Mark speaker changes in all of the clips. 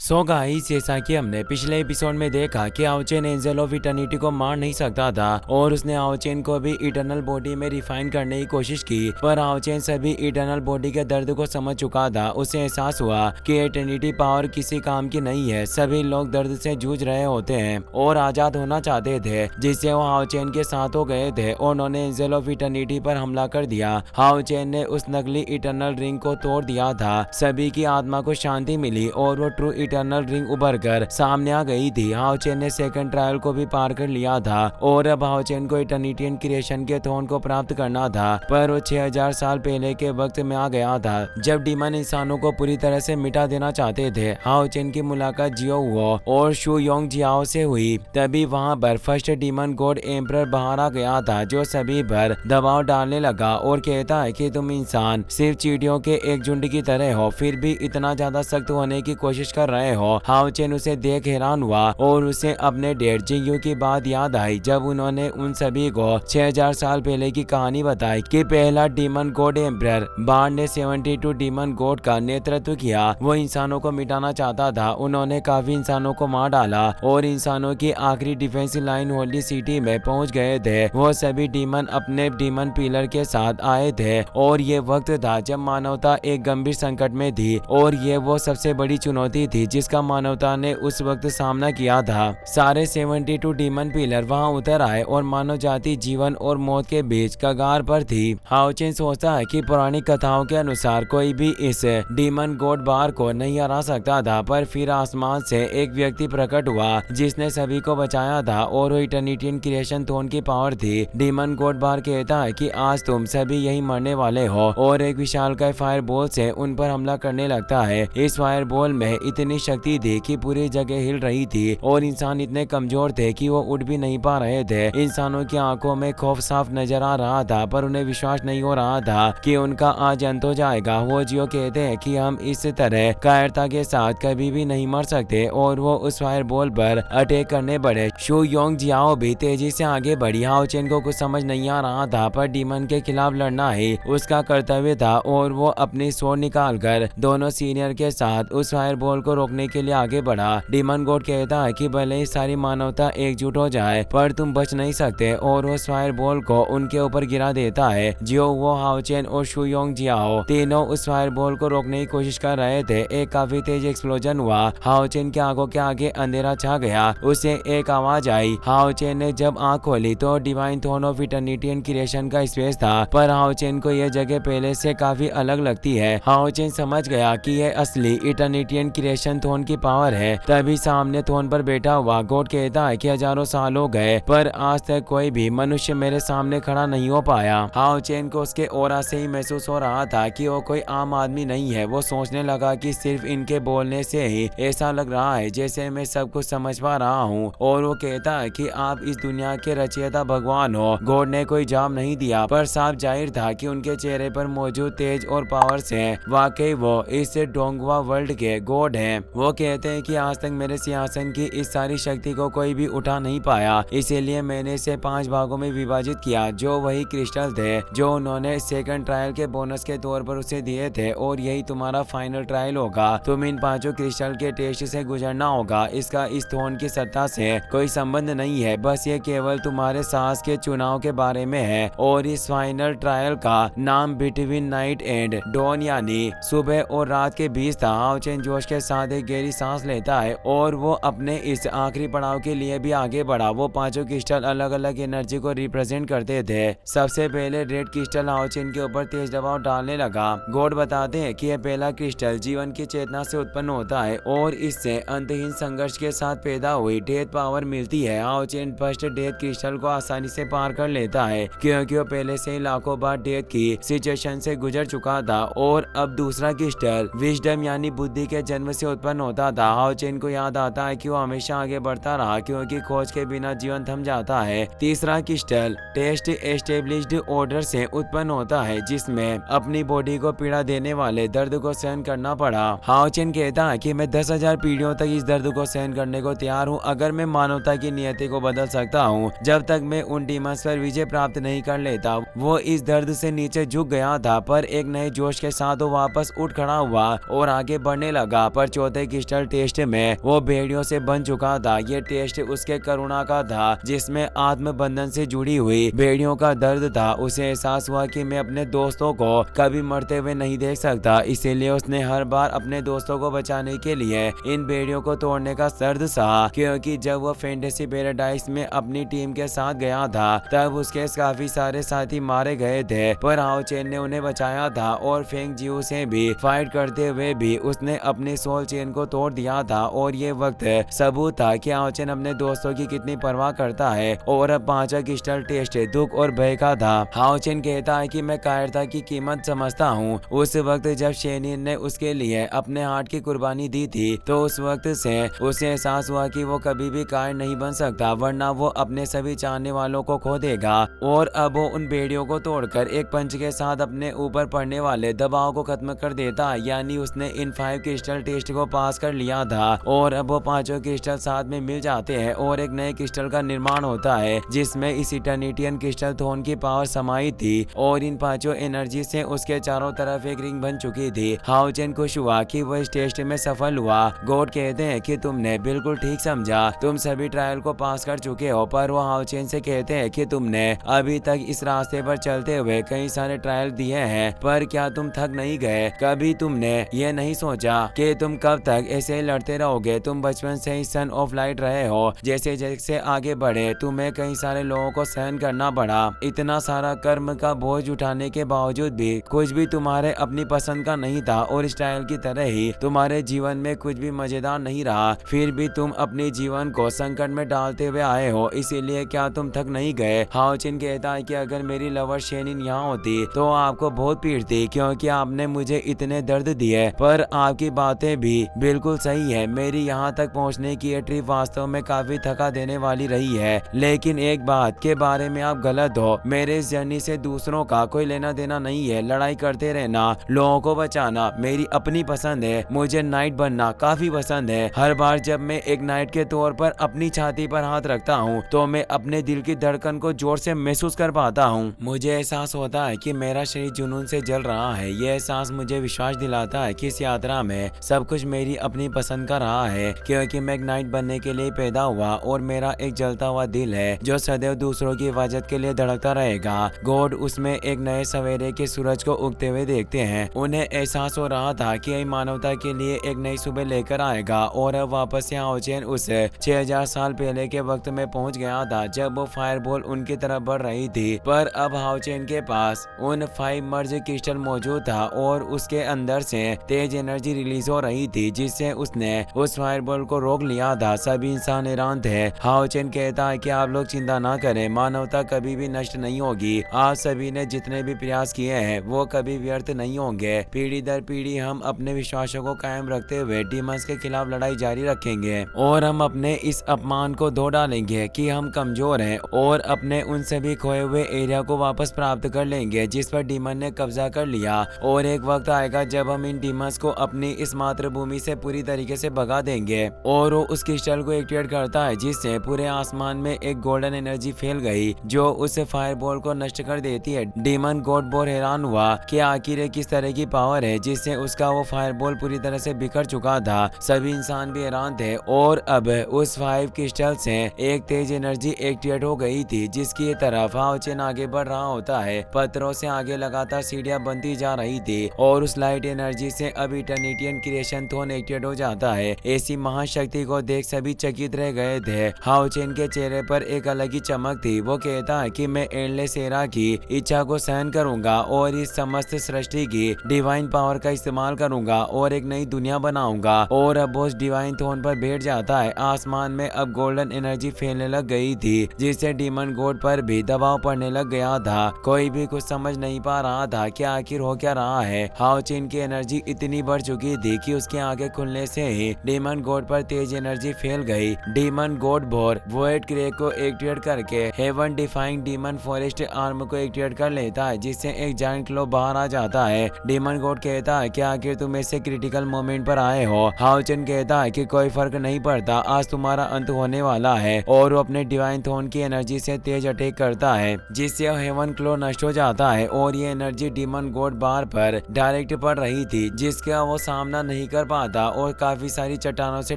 Speaker 1: So guys, जैसा कि हमने पिछले एपिसोड में देखा कि आओचेन एंजल ऑफ इटर्निटी को मार नहीं सकता था और उसने आओचेन को भी इटर्नल बॉडी में रिफाइन करने की कोशिश की, पर आओचेन सभी इटर्नल बॉडी के दर्द को समझ चुका था। उसे एहसास हुआ कि इटर्निटी पावर किसी काम की नहीं है। सभी लोग दर्द से जूझ रहे होते हैं और आजाद होना चाहते थे, जिससे वो आओचेन के साथ हो गए थे और उन्होंने एंजल ऑफ इटर्निटी पर हमला कर दिया। आओचेन ने उस नकली इटर्नल रिंग को तोड़ दिया था। सभी की आत्मा को शांति मिली और वो ट्रू इटर्नल रिंग उभर कर सामने आ गई थी। हाओचेन ने सेकंड ट्रायल को भी पार कर लिया था और अब हाओचेन को इटर्निटियन क्रिएशन के थ्रोन को प्राप्त करना था, पर वो 6000 साल पहले के वक्त में आ गया था जब डीमन इंसानों को पूरी तरह से मिटा देना चाहते थे। हाओचेन की मुलाकात जियो हुआ और शू योंग जियाओ से हुई। तभी वहां पर फर्स्ट डीमन गॉड एम्परर बाहर आ गया था, जो सभी पर दबाव डालने लगा और कहता है कि तुम इंसान सिर्फ चींटियों के एक झुंड की तरह हो, फिर भी इतना ज्यादा सख्त होने की कोशिश कर रहे हो। हाओचेन उसे देख हैरान हुआ और उसे अपने डैड जिंगयू की बात याद आई जब उन्होंने उन सभी को 6000 साल पहले की कहानी बताई कि पहला डीमन गॉड एम्परर बार ने 72 डीमन गॉड का नेतृत्व किया। वो इंसानों को मिटाना चाहता था। उन्होंने काफी इंसानों को मार डाला और इंसानों की आखिरी डिफेंस लाइन होली सिटी में पहुंच गए थे। वो सभी डीमन अपने डीमन पिलर के साथ आए थे और ये वक्त था जब मानवता एक गंभीर संकट में थी और ये वो सबसे बड़ी चुनौती थी जिसका मानवता ने उस वक्त सामना किया था। सारे 72 डीमन पिलर वहां उतर आए और मानव जाति जीवन और मौत के बीच कगार पर थी। हाओचेन सोचता है कि पुरानी कथाओं के अनुसार कोई भी इस डीमन गॉड बार को नहीं हरा सकता था, पर फिर आसमान से एक व्यक्ति प्रकट हुआ जिसने सभी को बचाया था और वो इटर्निटियन क्रिएशन थ्रोन की पावर थी। डीमन गॉड बार कहता है कि आज तुम सभी यही मरने वाले हो और एक विशालकाय फायर बॉल से उन पर हमला करने लगता है। इस फायर बॉल में इतनी शक्ति थी कि पूरी जगह हिल रही थी और इंसान इतने कमजोर थे कि वो उठ भी नहीं पा रहे थे। इंसानों की आंखों में खौफ साफ नजर आ रहा था, पर उन्हें विश्वास नहीं हो रहा था कि उनका आज अंत हो जाएगा। वो जियो कहते हैं कि हम इस तरह कायरता के साथ कभी भी नहीं मर सकते और वो उस फायर बॉल पर अटैक करने बढ़े। शू योंग जियाओ भी तेजी से आगे बढ़ी। हाओचेन को कुछ समझ नहीं आ रहा था, पर डीमन के खिलाफ लड़ना ही उसका कर्तव्य था और वो अपनी स्वॉर्ड निकालकर दोनों सीनियर के साथ उस फायर बॉल को रोकने के लिए आगे बढ़ा। डीमन गॉड कहता है कि भले ही सारी मानवता एकजुट हो जाए, पर तुम बच नहीं सकते और उस फायर बॉल को उनके ऊपर गिरा देता है। जियो वो, हाओचेन और शू योंग जियाओ तीनों उस फायर बॉल को रोकने की कोशिश कर रहे थे। एक काफी तेज एक्सप्लोजन हुआ। हाओचेन की आंखों के आगे अंधेरा छा गया। उसे एक आवाज आई। हाओचेन ने जब आंख खोली तो डिवाइन थ्रोन ऑफ इटर्निटियन क्रिएशन का स्पेस था, पर हाओचेन को यह जगह पहले से काफी अलग लगती है। हाओचेन समझ गया कि यह असली इटर्निटियन क्रिएशन थ्रोन की पावर है। तभी सामने थ्रोन पर बैठा हुआ गॉड कहता है कि हजारों साल हो गए, पर आज तक कोई भी मनुष्य मेरे सामने खड़ा नहीं हो पाया। हाओचेन को उसके ऑरा से ही महसूस हो रहा था कि वो कोई आम आदमी नहीं है। वो सोचने लगा कि सिर्फ इनके बोलने से ही ऐसा लग रहा है जैसे मैं सब कुछ समझ पा रहा हूँ। और वो कहता है कि आप इस दुनिया के रचयिता भगवान हो। गॉड ने कोई जवाब नहीं दिया, पर साफ जाहिर था कि उनके चेहरे पर मौजूद तेज और पावर से वाकई वो इस डोंगवा वर्ल्ड के गॉड हैं। वो कहते हैं कि आज तक मेरे सिंहासन की इस सारी शक्ति को कोई भी उठा नहीं पाया, इसीलिए मैंने इसे 5 भागों में विभाजित किया, जो वही क्रिस्टल थे जो उन्होंने सेकंड ट्रायल के बोनस के तौर पर उसे दिए थे, और यही तुम्हारा फाइनल ट्रायल होगा। तुम इन 5 क्रिस्टल के टेस्ट से गुजरना होगा। इसका इस थ्रोन की सत्ता से कोई संबंध नहीं है, बस ये केवल तुम्हारे साहस के चुनाव के बारे में है। और इस फाइनल ट्रायल का नाम बिटवीन नाइट एंड डॉन यानी सुबह और रात के बीच था। हाओचेन जोश के साथ एक गहरी सांस लेता है और वो अपने इस आखिरी पड़ाव के लिए भी आगे बढ़ा। वो 5 क्रिस्टल अलग अलग एनर्जी को रिप्रेजेंट करते थे। सबसे पहले रेड क्रिस्टल हाओचेन के ऊपर तेज दबाव डालने लगा। गॉड बताते हैं कि यह पहला क्रिस्टल जीवन की चेतना से उत्पन्न होता है और इससे अंतहीन संघर्ष के साथ पैदा हुई डेथ पावर मिलती है। हाओचेन फर्स्ट डेथ क्रिस्टल को आसानी से पार कर लेता है, क्योंकि वो पहले से ही लाखों बार डेथ की सिचुएशन से गुजर चुका था। और अब दूसरा क्रिस्टल विजडम यानी बुद्धि के जन्म से उत्पन्न होता था। हाओचेन को याद आता है कि वो हमेशा आगे बढ़ता रहा, क्योंकि खोज के बिना जीवन थम जाता है। तीसरा क्रिस्टल टेस्ट एस्टेब्लिश्ड ऑर्डर से उत्पन्न होता है, जिसमें अपनी बॉडी को पीड़ा देने वाले दर्द को सहन करना पड़ा। हाओचेन कहता है कि मैं 10,000 पीढ़ियों तक इस दर्द को सहन करने को तैयार हूँ, अगर मैं मानवता की नियति को बदल सकता हूँ। जब तक मैं उन डीमंस पर विजय प्राप्त नहीं कर लेता। वो इस दर्द से नीचे झुक गया था, पर एक नए जोश के साथ वो वापस उठ खड़ा हुआ और आगे बढ़ने लगा। पर चौथे क्रिस्टल टेस्ट में वो भेड़ियों से बन चुका था। ये टेस्ट उसके करुणा का था, जिसमें आत्म बंधन से जुड़ी हुई भेड़ियों का दर्द था। उसे एहसास हुआ कि मैं अपने दोस्तों को कभी मरते हुए नहीं देख सकता, इसीलिए उसने हर बार अपने दोस्तों को बचाने के लिए इन भेड़ियों को तोड़ने का दर्द सहा। क्योंकि जब वो फैंटेसी पैराडाइज में अपनी टीम के साथ गया था तब उसके काफी सारे साथी मारे गए थे, पर हाओ चेन ने उन्हें बचाया था और फेंग जियो से भी फाइट करते हुए भी उसने अपनी सोल चेन को तोड़ दिया था। और ये वक्त सबूत था कि हाओ चेन अपने दोस्तों की कितनी परवाह करता है। और अब पांचवा क्रिस्टल टेस्ट दुख और भय का था। हाओ चेन कहता है कि मैं कायरता की कीमत समझता हूँ। उस वक्त जब शेनिन ने उसके लिए अपने हार्ट की कुर्बानी दी थी तो उस वक्त से उसे एहसास हुआ कि वो कभी भी कायर नहीं बन सकता, वरना वो अपने सभी चाहने वालों को खो देगा। और अब वो उन भेड़ियों को तोड़कर एक पंच के साथ अपने ऊपर पड़ने वाले दबाव को खत्म कर देता है। यानी उसने इन 5 क्रिस्टल टेस्ट को पास कर लिया था और अब वो पांचों क्रिस्टल साथ में मिल जाते हैं और एक नए क्रिस्टल का निर्माण होता है, जिसमें इस इटर्निटियन क्रिस्टल थ्रोन की पावर समाई थी और इन पांचों एनर्जी से उसके चारों तरफ एक रिंग बन चुकी थी। हाओ चेन खुश हुआ कि वो इस टेस्ट में सफल हुआ। गॉड कहते हैं कि तुमने बिल्कुल ठीक समझा, तुम सभी ट्रायल को पास कर चुके हो। पर वो हाओ चेन से कहते हैं कि तुमने अभी तक इस रास्ते पर चलते हुए कई सारे ट्रायल दिए हैं, पर क्या तुम थक नहीं गए? कभी तुमने ये नहीं सोचा कि तुम कब तक ऐसे लड़ते रहोगे? तुम बचपन से ही सन ऑफ लाइट रहे हो, जैसे जैसे आगे बढ़े तुम्हें कई सारे लोगों को सहन करना पड़ा। इतना सारा कर्म का बोझ उठाने के बावजूद भी कुछ भी तुम्हारे अपनी पसंद का नहीं था और इस ट्रायल की तरह ही तुम्हारे जीवन में कुछ भी मजेदार नहीं रहा। फिर भी तुम अपने जीवन को संकट में डालते हुए आए हो, इसीलिए क्या तुम थक नहीं गए? हाओ चेन कहता है कि अगर मेरी लवर शेनिन यहाँ होती तो आपको बहुत पीटती, क्योंकि आपने मुझे इतने दर्द दिए। पर आपकी बातें भी बिल्कुल सही है, मेरी यहाँ तक पहुँचने की ये ट्रिप वास्तव में काफी थका देने वाली रही है। लेकिन एक बात के बारे में आप गलत हो, मेरे इस जर्नी से दूसरों का कोई लेना देना नहीं है। लड़ाई करते रहना, लोगों को बचाना मेरी अपनी पसंद है। मुझे नाइट बनना काफी पसंद है। हर बार जब मैं एक नाइट के तौर पर अपनी छाती पर हाथ रखता हूँ तो मैं अपने दिल की धड़कन को जोर से महसूस कर पाता हूँ। मुझे एहसास होता है कि मेरा शरीर जुनून से जल रहा है। यह एहसास मुझे विश्वास दिलाता है कि इस यात्रा में सब कुछ मेरी अपनी पसंद का रहा है, क्योंकि मैं एक नाइट बनने के लिए पैदा हुआ और मेरा एक जलता हुआ दिल है जो सदैव दूसरों की हिफाजत के लिए धड़कता रहेगा। गॉड उसमें एक नए सवेरे के सूरज को उगते हुए देखते हैं। उन्हें एहसास हो रहा था कि यही मानवता के लिए एक नई सुबह लेकर आएगा। और अब वापस से हाओ चेन उस 6000 साल पहले के वक्त में पहुंच गया था जब वो फायरबॉल उनकी तरफ बढ़ रही थी। पर अब हाओ चेन के पास उन 5 मर्ज क्रिस्टल मौजूद था और उसके अंदर से तेज एनर्जी रिलीज हो रही थी, जिससे उसने उस फायरबॉल को रोक लिया था। सभी इंसान हैरान थे। हाओ चेन कहता है कि आप लोग चिंता ना करें, मानवता कभी भी नष्ट नहीं होगी। आप सभी ने जितने भी प्रयास किए हैं वो कभी व्यर्थ नहीं होंगे। पीढ़ी दर पीढ़ी हम अपने विश्वासों को कायम रखते हुए डीमंस के खिलाफ लड़ाई जारी रखेंगे और हम अपने इस अपमान को धो डालेंगे कि हम कमजोर हैं और अपने उन सभी खोए हुए एरिया को वापस प्राप्त कर लेंगे जिस पर डीमन ने कब्जा कर लिया। और एक वक्त आएगा जब हम इन डीमंस को अपनी इस मातृभूमि से पूरी तरीके से भगा देंगे। और वो उस क्रिस्टल को एक्टिवेट करता है जिससे पूरे आसमान में एक गोल्डन एनर्जी फैल गई जो उस फायरबॉल को नष्ट कर देती है। डीमन गॉड बहुत हैरान हुआ कि आखिर ये किस तरह की पावर है जिससे उसका वो फायरबॉल पूरी तरह से बिखर चुका था। सभी इंसान भी हैरान थे और अब उस 5 क्रिस्टल से एक तेज एनर्जी एक्टिवेट हो गई थी जिसकी तरफ हाओ चेन आगे बढ़ रहा होता है। पत्थरों से आगे लगातार सीढ़ियां बनती जा रही थी और उस लाइट एनर्जी से अब इटर्निटियन क्रिएशन थ्रोन एक्टिवेट हो जाता है। ऐसी महाशक्ति को देख सभी चकित रह गए थे। हाओ चेन के चेहरे पर एक अलग ही चमक थी। वो कहता है कि मैं एंडलेस एरा की इच्छा को सहन करूंगा और इस समस्त सृष्टि की डिवाइन पावर का इस्तेमाल करूंगा और एक नई दुनिया बनाऊंगा। और अब उस डिवाइन थ्रोन पर बैठ जाता है। आसमान में अब गोल्डन एनर्जी फैलने लग गई थी जिससे डीमन गॉड पर भी दबाव पड़ने लग गया था। कोई भी कुछ समझ नहीं पा रहा था कि आखिर हो क्या रहा है। हाओ चेन की एनर्जी इतनी बढ़ चुकी थी कि उसकी आंखें खुलने से ही डीमन गॉड पर तेज एनर्जी फैल गई। Demon god bore void cray को एक्टिवेट करके heaven defying demon forest arm को एक्टिवेट कर लेता है जिससे एक जायंट क्लो बाहर आ जाता है। डीमन गॉड कहता है कि आखिर तुम ऐसे क्रिटिकल मोमेंट पर आए हो। हाओ चेन कहता है कि कोई फर्क नहीं पड़ता, आज तुम्हारा अंत होने वाला है। और वो अपने डिवाइन थ्रोन की एनर्जी से तेज अटैक करता है जिससे हेवन क्लो नष्ट हो जाता है और ये एनर्जी डीमन गॉड बार पर डायरेक्ट पड़ रही थी जिसका वो सामना नहीं कर पा गया था और काफी सारी चट्टानों से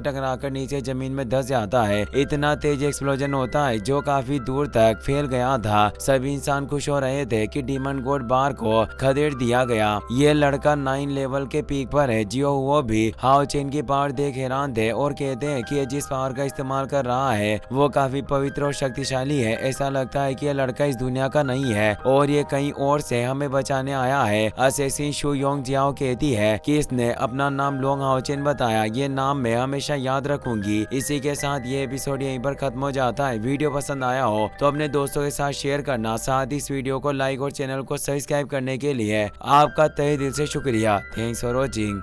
Speaker 1: टकराकर नीचे जमीन में धंस जाता है। इतना तेज एक्सप्लोजन होता है जो काफी दूर तक फैल गया था। सभी इंसान खुश हो रहे थे कि डीमन गॉड बार को खदेड़ दिया गया। ये लड़का 9 लेवल के पीक पर है। जियो हुआ भी हाओ चेन की पावर देख हैरान थे और कहते हैं कि जिस पावर का इस्तेमाल कर रहा है वो काफी पवित्र और शक्तिशाली है। ऐसा लगता है कि यह लड़का इस दुनिया का नहीं है और ये कहीं और से हमें बचाने आया है। असैसिन शू योंग जियाओ कहती है कि इसने अपना नाम लोंग हाओ चेन बताया। ये नाम मैं हमेशा याद रखूंगी। इसी के साथ ये एपिसोड यहीं पर खत्म हो जाता है। वीडियो पसंद आया हो तो अपने दोस्तों के साथ शेयर करना, साथ ही इस वीडियो को लाइक और चैनल को सब्सक्राइब करने के लिए आपका तहे दिल से शुक्रिया। Thanks for watching.